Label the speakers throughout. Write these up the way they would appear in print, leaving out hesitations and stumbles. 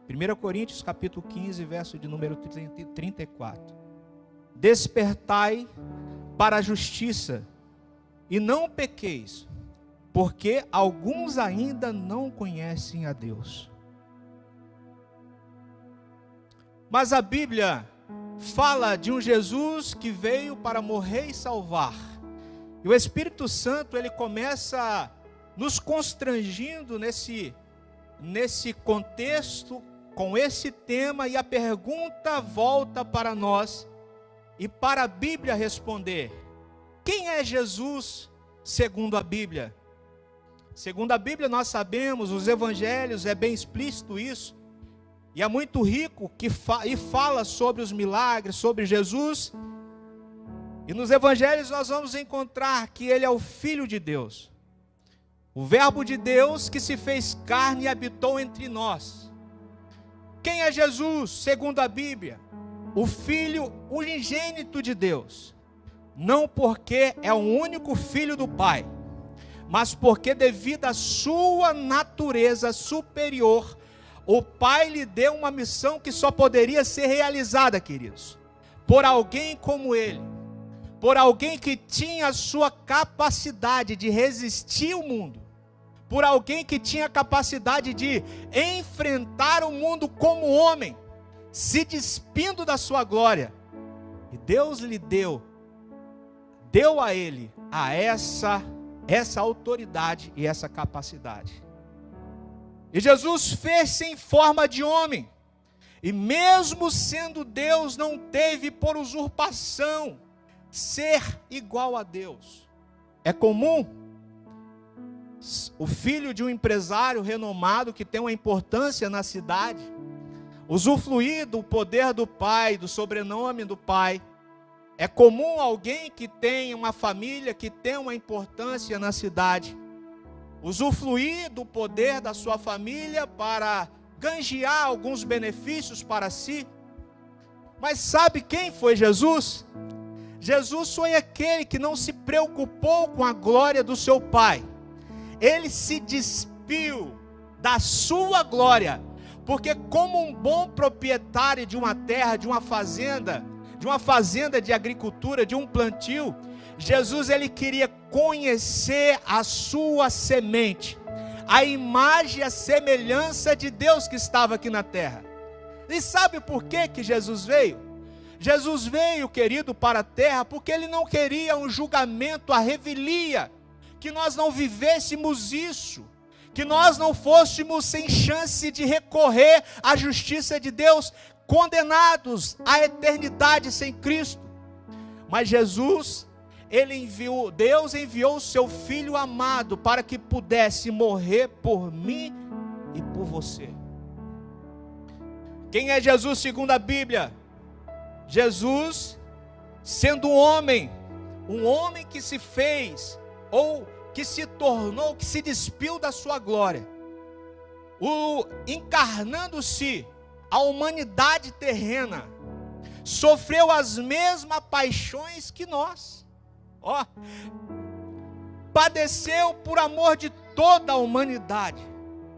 Speaker 1: 1 Coríntios capítulo 15, verso de número 34. Despertai para a justiça e não pequeis, porque alguns ainda não conhecem a Deus. Mas a Bíblia fala de um Jesus que veio para morrer e salvar. E o Espírito Santo, ele começa nos constrangindo nesse contexto, com esse tema, e a pergunta volta para nós e para a Bíblia responder: quem é Jesus segundo a Bíblia? Segundo a Bíblia nós sabemos, os evangelhos é bem explícito isso, e é muito rico e fala sobre os milagres, sobre Jesus. E nos evangelhos nós vamos encontrar que ele é o Filho de Deus, o Verbo de Deus que se fez carne e habitou entre nós. Quem é Jesus segundo a Bíblia? O Filho unigênito de Deus, não porque é o único filho do Pai, mas porque devido à sua natureza superior, o Pai lhe deu uma missão que só poderia ser realizada, queridos, por alguém como ele, por alguém que tinha a sua capacidade de resistir ao mundo, por alguém que tinha a capacidade de enfrentar o mundo como homem, se despindo da sua glória. E Deus lhe deu a ele essa autoridade e essa capacidade. E Jesus fez-se em forma de homem, e mesmo sendo Deus, não teve por usurpação ser igual a Deus. É comum o filho de um empresário renomado que tem uma importância na cidade usufruir do poder do pai, do sobrenome do pai. É comum alguém que tem uma família, que tem uma importância na cidade, usufruir do poder da sua família para ganjear alguns benefícios para si. Mas sabe quem foi Jesus? Jesus foi aquele que não se preocupou com a glória do seu pai. Ele se despiu da sua glória, porque como um bom proprietário de uma terra, de uma fazenda de agricultura, de um plantio, Jesus ele queria conhecer a sua semente, a imagem e a semelhança de Deus que estava aqui na terra. E sabe por que Jesus veio? Jesus veio, querido, para a terra porque ele não queria um julgamento à revelia, que nós não vivêssemos isso, que nós não fôssemos sem chance de recorrer à justiça de Deus, condenados à eternidade sem Cristo. Mas Deus enviou o seu Filho amado para que pudesse morrer por mim e por você. Quem é Jesus segundo a Bíblia? Jesus, sendo um homem que se fez, ou que se tornou, que se despiu da sua glória, encarnando-se a humanidade terrena, sofreu as mesmas paixões que nós, padeceu por amor de toda a humanidade,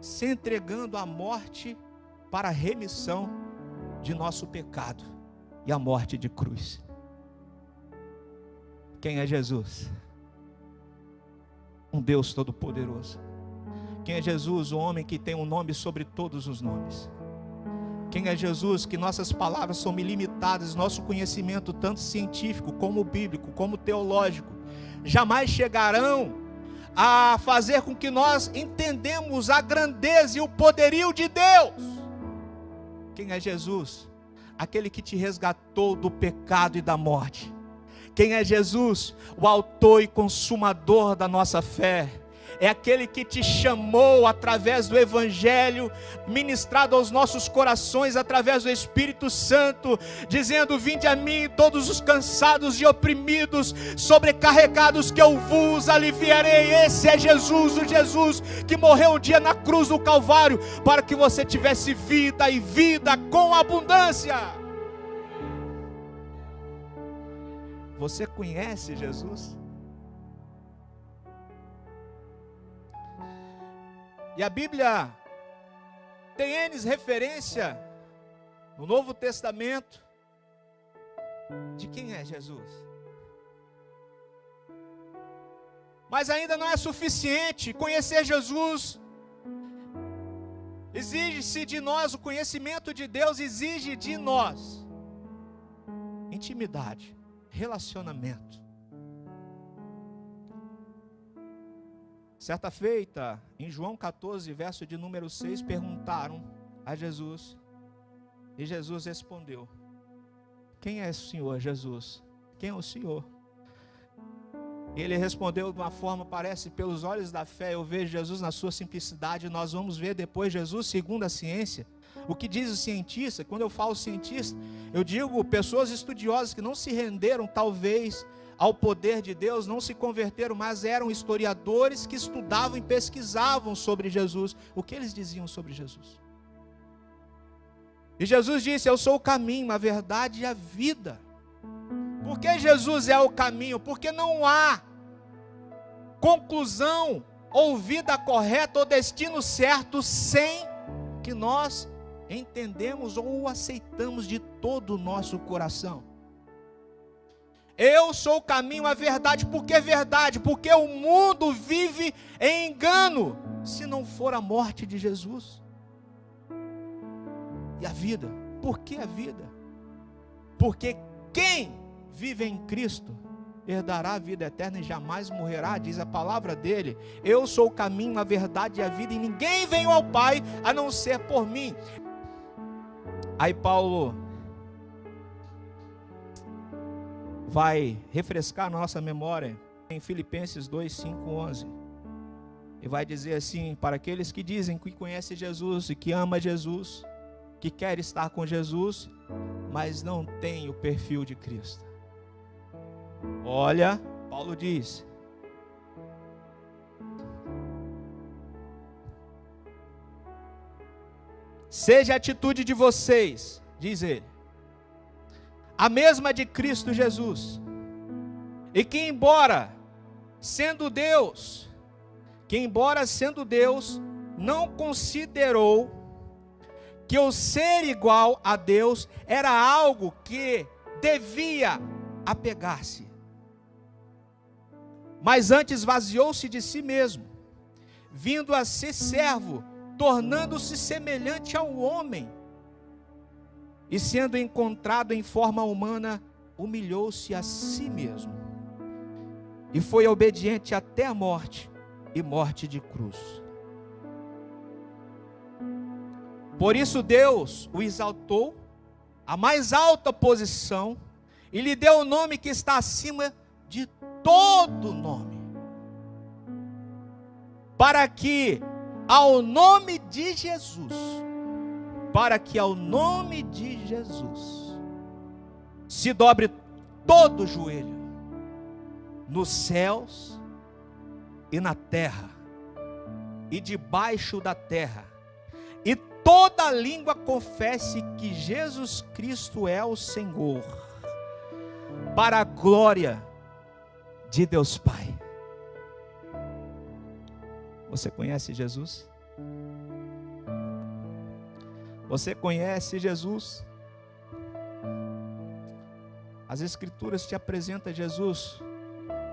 Speaker 1: se entregando à morte para a remissão de nosso pecado e a morte de cruz. Quem é Jesus? Um Deus todo-poderoso. Quem é Jesus? O homem que tem um nome sobre todos os nomes. Quem é Jesus? Que nossas palavras são ilimitadas, nosso conhecimento, tanto científico como bíblico, como teológico, jamais chegarão a fazer com que nós entendamos a grandeza e o poderio de Deus. Quem é Jesus? Aquele que te resgatou do pecado e da morte. Quem é Jesus? O autor e consumador da nossa fé. É aquele que te chamou através do Evangelho, ministrado aos nossos corações através do Espírito Santo, dizendo: vinde a mim todos os cansados e oprimidos, sobrecarregados, que eu vos aliviarei. Esse é Jesus, o Jesus que morreu um dia na cruz do Calvário, para que você tivesse vida e vida com abundância. Você conhece Jesus? E a Bíblia tem N referência no Novo Testamento de quem é Jesus. Mas ainda não é suficiente conhecer Jesus. Exige-se de nós, o conhecimento de Deus exige de nós intimidade, relacionamento. Certa feita, em João 14, verso de número 6, perguntaram a Jesus, e Jesus respondeu: quem é o Senhor, Jesus? Quem é o Senhor? Ele respondeu de uma forma, parece, pelos olhos da fé, eu vejo Jesus na sua simplicidade. Nós vamos ver depois Jesus segundo a ciência. O que diz o cientista? Quando eu falo cientista, eu digo pessoas estudiosas que não se renderam talvez ao poder de Deus, não se converteram, mas eram historiadores que estudavam e pesquisavam sobre Jesus. O que eles diziam sobre Jesus? E Jesus disse: eu sou o caminho, a verdade e a vida. Por que Jesus é o caminho? Porque não há conclusão ou vida correta ou destino certo sem que nós entendemos ou aceitamos de todo o nosso coração. Eu sou o caminho, a verdade. Por que verdade? Porque o mundo vive em engano, se não for a morte de Jesus. E a vida? Por que a vida? Porque quem vive em Cristo herdará a vida eterna e jamais morrerá, diz a palavra dele. Eu sou o caminho, a verdade e a vida, e ninguém vem ao Pai a não ser por mim. Aí Paulo vai refrescar a nossa memória em Filipenses 2, 5, 11. E vai dizer assim, para aqueles que dizem que conhecem Jesus e que ama Jesus, que quer estar com Jesus, mas não tem o perfil de Cristo. Olha, Paulo diz: seja a atitude de vocês, diz ele, a mesma de Cristo Jesus, e que embora sendo Deus, não considerou que o ser igual a Deus era algo que devia apegar-se, mas antes esvaziou-se de si mesmo, vindo a ser servo, tornando-se semelhante ao homem, e sendo encontrado em forma humana, humilhou-se a si mesmo, e foi obediente até a morte, e morte de cruz. Por isso Deus o exaltou à mais alta posição, e lhe deu o nome que está acima de todo nome, para que ao nome de Jesus, se dobre todo o joelho, nos céus e na terra, e debaixo da terra, e toda língua confesse que Jesus Cristo é o Senhor, para a glória de Deus Pai. Você conhece Jesus? Você conhece Jesus? As Escrituras te apresentam Jesus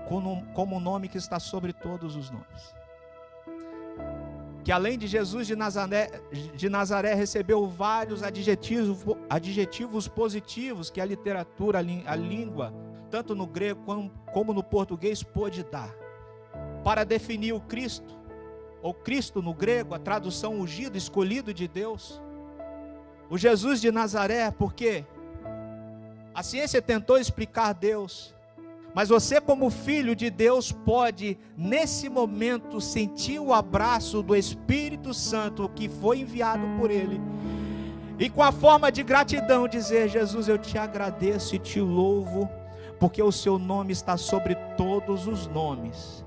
Speaker 1: como o nome que está sobre todos os nomes. Que além de Jesus de Nazaré recebeu vários adjetivos positivos que a literatura, a língua, tanto no grego como no português, pôde dar, para definir o Cristo, ou Cristo no grego, a tradução ungido, escolhido de Deus, o Jesus de Nazaré, porque a ciência tentou explicar Deus, mas você como filho de Deus pode, nesse momento, sentir o abraço do Espírito Santo que foi enviado por Ele, e com a forma de gratidão dizer: Jesus, eu te agradeço e te louvo, porque o seu nome está sobre todos os nomes.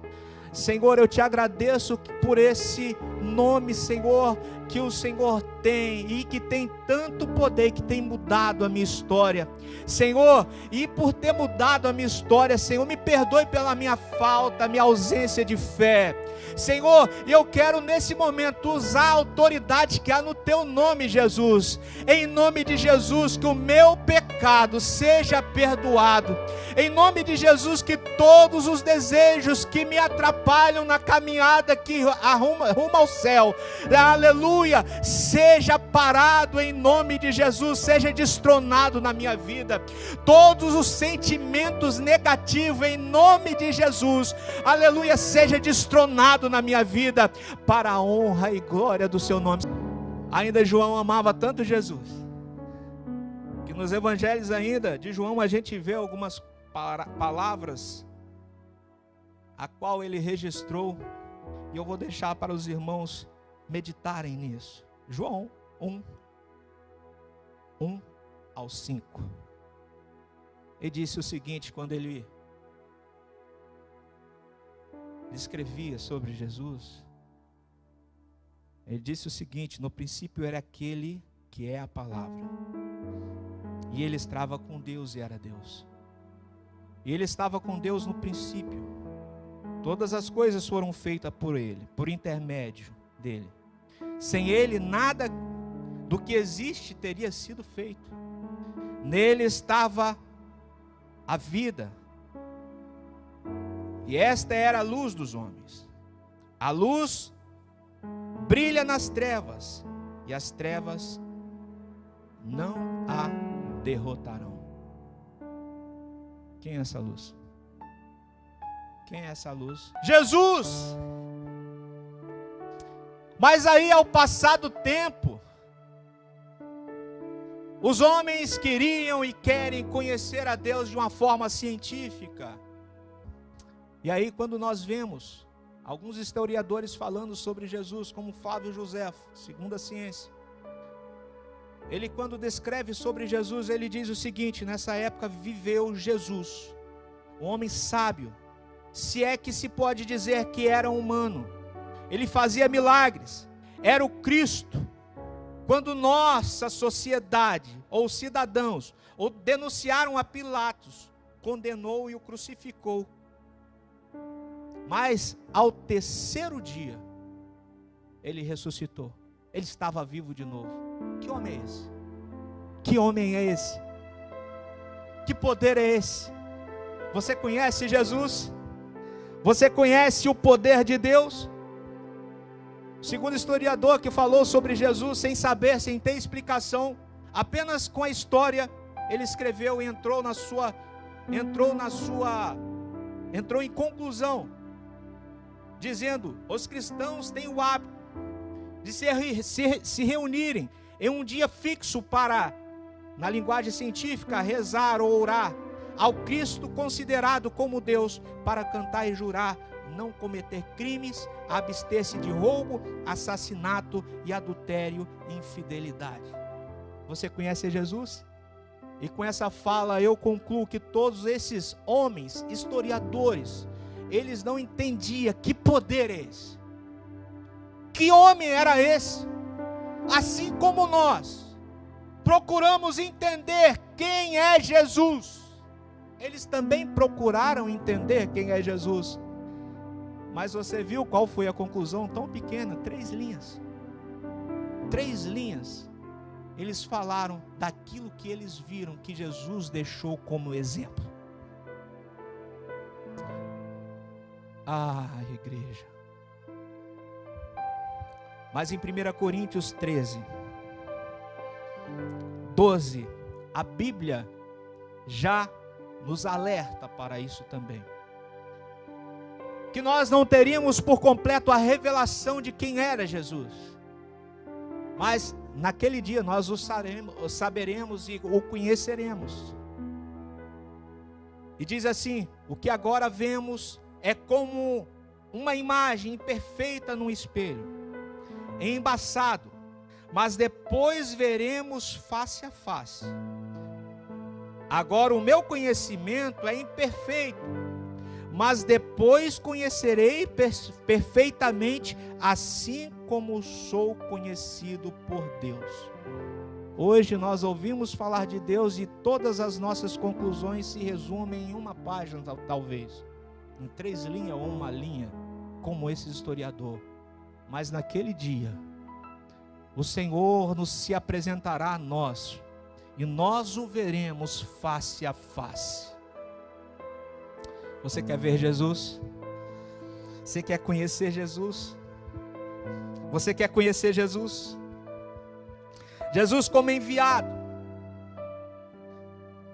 Speaker 1: Senhor, eu te agradeço por esse nome, Senhor, que o Senhor tem e que tem tanto poder, que tem mudado a minha história, Senhor, e por ter mudado a minha história, Senhor, me perdoe pela minha falta, minha ausência de fé. Senhor, eu quero nesse momento usar a autoridade que há no teu nome, Jesus. Em nome de Jesus, que o meu pecado seja perdoado. Em nome de Jesus, que todos os desejos que me atrapalham na caminhada que rumo ao céu, aleluia, seja parado em nome de Jesus, seja destronado na minha vida. Todos os sentimentos negativos em nome de Jesus, aleluia, seja destronado na minha vida, para a honra e glória do seu nome. Ainda João amava tanto Jesus, que nos evangelhos ainda de João a gente vê algumas palavras a qual ele registrou, e eu vou deixar para os irmãos meditarem nisso. João 1 ao 5. Ele disse o seguinte, quando ele escrevia sobre Jesus, ele disse o seguinte: no princípio era aquele que é a palavra, e ele estava com Deus e era Deus, e ele estava com Deus no princípio. Todas as coisas foram feitas por ele, por intermédio dele. Sem ele nada do que existe teria sido feito. Nele estava a vida, e esta era a luz dos homens. A luz brilha nas trevas, e as trevas não a derrotarão. Quem é essa luz? Quem é essa luz? Jesus! Mas aí, ao passar do tempo, os homens queriam e querem conhecer a Deus de uma forma científica. E aí, quando nós vemos alguns historiadores falando sobre Jesus, como Flávio José, segundo a ciência, ele, quando descreve sobre Jesus, ele diz o seguinte: nessa época viveu Jesus, um homem sábio, se é que se pode dizer que era humano. Ele fazia milagres, era o Cristo. Quando nossa sociedade, ou cidadãos, ou denunciaram a Pilatos, condenou e o crucificou. Mas ao terceiro dia, ele ressuscitou. Ele estava vivo de novo. Que homem é esse? Que homem é esse? Que poder é esse? Você conhece Jesus? Você conhece o poder de Deus? Segundo historiador que falou sobre Jesus sem saber, sem ter explicação, apenas com a história, ele escreveu e entrou em conclusão, dizendo: os cristãos têm o hábito de se reunirem em um dia fixo para, na linguagem científica, rezar ou orar ao Cristo considerado como Deus, para cantar e jurar não cometer crimes, abster-se de roubo, assassinato e adultério e infidelidade. Você conhece Jesus? E com essa fala eu concluo que todos esses homens, historiadores, eles não entendiam que poder é esse. Que homem era esse? Assim como nós procuramos entender quem é Jesus, eles também procuraram entender quem é Jesus. Mas você viu qual foi a conclusão tão pequena? 3 linhas. 3 linhas. Eles falaram daquilo que eles viram que Jesus deixou como exemplo. Ah, igreja. Mas em 1 Coríntios 13, 12, a Bíblia já nos alerta para isso também. Que nós não teríamos por completo a revelação de quem era Jesus. Mas naquele dia nós o saberemos e o conheceremos. E diz assim: o que agora vemos é como uma imagem imperfeita num espelho, embaçado, mas depois veremos face a face. Agora o meu conhecimento é imperfeito, mas depois conhecerei perfeitamente, assim como sou conhecido por Deus. Hoje nós ouvimos falar de Deus e todas as nossas conclusões se resumem em uma página, talvez, em 3 linhas ou 1 linha. como esse historiador, mas naquele dia, o Senhor nos se apresentará a nós, e nós o veremos face a face. Você quer ver Jesus? Você quer conhecer Jesus? Você quer conhecer Jesus? Jesus como enviado.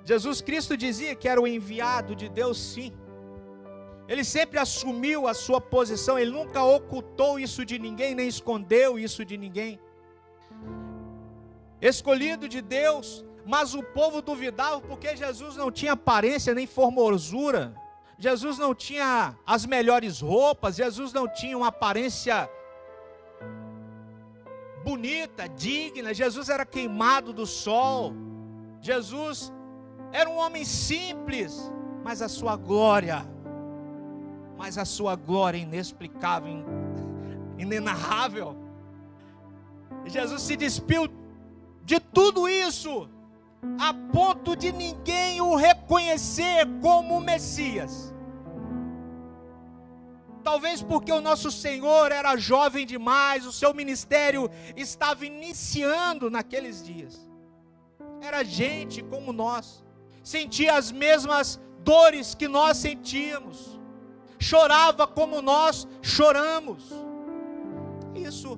Speaker 1: Jesus Cristo dizia que era o enviado de Deus, sim. Ele sempre assumiu a sua posição, ele nunca ocultou isso de ninguém, nem escondeu isso de ninguém. Escolhido de Deus, mas o povo duvidava porque Jesus não tinha aparência nem formosura. Jesus não tinha as melhores roupas, Jesus não tinha uma aparência bonita, digna. Jesus era queimado do sol. Jesus era um homem simples, mas a sua glória inexplicável, inenarrável. Jesus se despiu de tudo isso, a ponto de ninguém o reconhecer como Messias. Talvez porque o nosso Senhor era jovem demais, o seu ministério estava iniciando naqueles dias. Era gente como nós, sentia as mesmas dores que nós sentíamos, chorava como nós choramos. Isso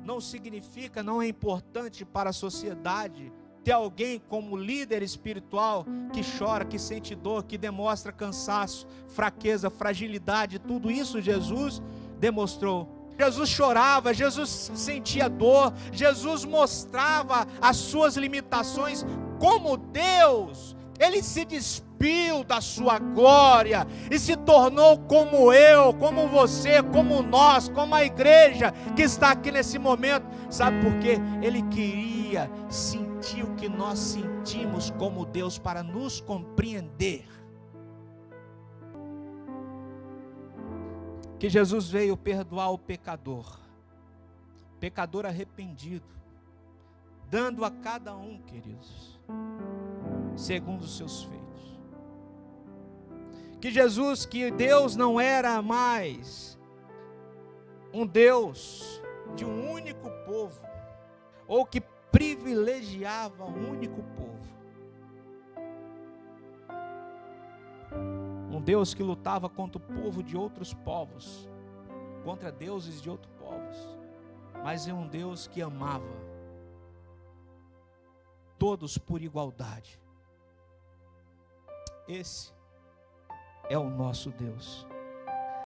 Speaker 1: não significa, não é importante para a sociedade ter alguém como líder espiritual que chora, que sente dor, que demonstra cansaço, fraqueza, fragilidade. Tudo isso Jesus demonstrou. Jesus chorava, Jesus sentia dor, Jesus mostrava as suas limitações. Como Deus, Ele se despiu da sua glória e se tornou como eu, como você, como nós, como a igreja que está aqui nesse momento. Sabe por quê? Ele queria sentir o que nós sentimos como Deus, para nos compreender. Que Jesus veio perdoar o pecador arrependido, dando a cada um, queridos, segundo os seus feitos. Que Deus não era mais um Deus de um único povo, ou que privilegiava um único povo. Um Deus que lutava contra o povo de outros povos, contra deuses de outros povos, mas é um Deus que amava todos por igualdade. Esse é o nosso Deus.